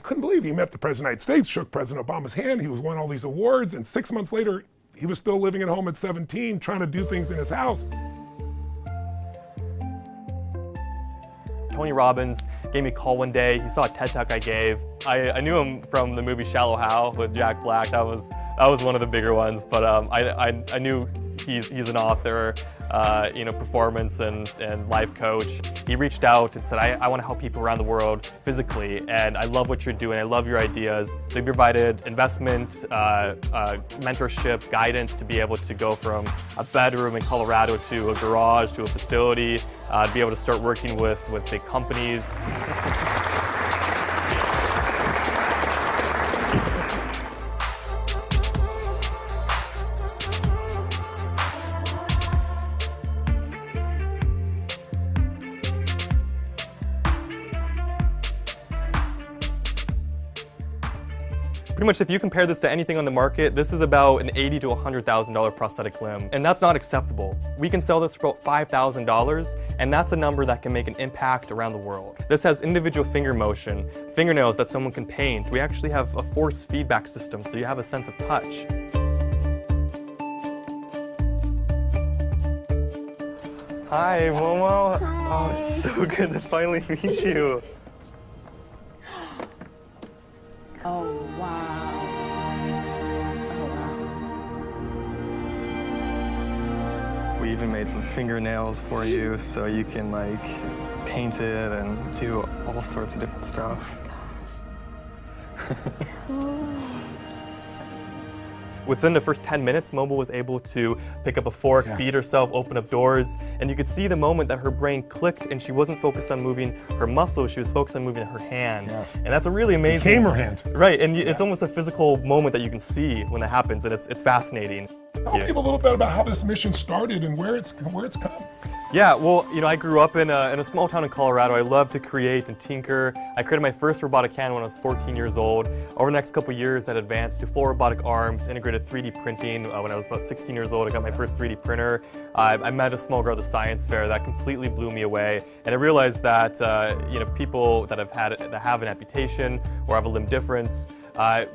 couldn't believe he met the President of the United States, shook President Obama's hand, he was won all these awards, and 6 months later, he was still living at home at 17, trying to do things in his house. Tony Robbins gave me a call one day. He saw a TED Talk I gave. I knew him from the movie Shallow Hal with Jack Black. That was one of the bigger ones. But I knew he's an author, performance and life coach. He reached out and said, I want to help people around the world physically, and I love what you're doing. I love your ideas. So he provided investment, mentorship, guidance to be able to go from a bedroom in Colorado to a garage to a facility, to be able to start working with big companies. Pretty much if you compare this to anything on the market, this is about an $80,000 to $100,000 prosthetic limb, and that's not acceptable. We can sell this for about $5,000, and that's a number that can make an impact around the world. This has individual finger motion, fingernails that someone can paint. We actually have a force feedback system, so you have a sense of touch. Hi, Momo. Hi. Oh, it's so good to finally meet you. Oh, wow. Oh, wow. We even made some fingernails for you so you can like paint it and do all sorts of different stuff. Within the first 10 minutes, Momo was able to pick up a fork, feed herself, open up doors, and you could see the moment that her brain clicked and she wasn't focused on moving her muscles, she was focused on moving her hand. Yes. And that's a really amazing... It became her hand. Right, and it's almost a physical moment that you can see when that happens, and it's fascinating. Tell people a little bit about how this mission started and where it's come. Yeah, well, I grew up in a small town in Colorado. I love to create and tinker. I created my first robotic hand when I was 14 years old. Over the next couple of years, that advanced to 4 robotic arms, integrated 3D printing. When I was about 16 years old, I got my first 3D printer. I met a small girl at the science fair that completely blew me away, and I realized that people that have an amputation or have a limb difference,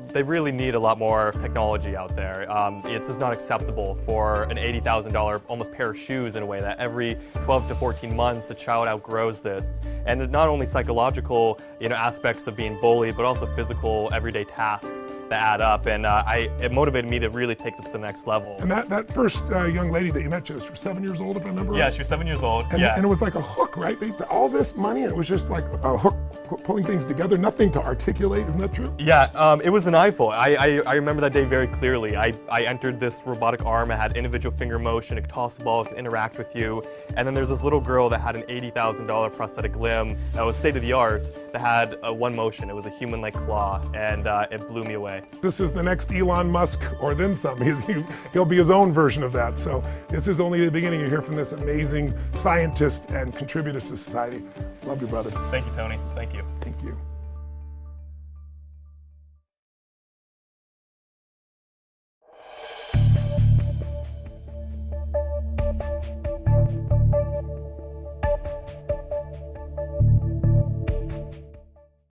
they really need a lot more technology out there. It's just not acceptable for an $80,000 almost pair of shoes in a way that every 12 to 14 months a child outgrows this. And not only psychological aspects of being bullied, but also physical everyday tasks that add up. And it motivated me to really take this to the next level. And that first young lady that you met, she was 7 years old, if I remember right? Yeah, she was 7 years old. And, and it was like a hook, right? All this money, and it was just like a hook pulling things together, nothing to articulate, isn't that true? Yeah, it was an eyeful. I remember that day very clearly. I entered this robotic arm, it had individual finger motion, it could toss the ball, it could interact with you. And then there's this little girl that had an $80,000 prosthetic limb that was state of the art, that had one motion. It was a human-like claw, and it blew me away. This is the next Elon Musk, or then some. He'll be his own version of that. So this is only the beginning. You hear from this amazing scientist and contributor to society. Love you, brother. Thank you, Tony. Thank you. Thank you.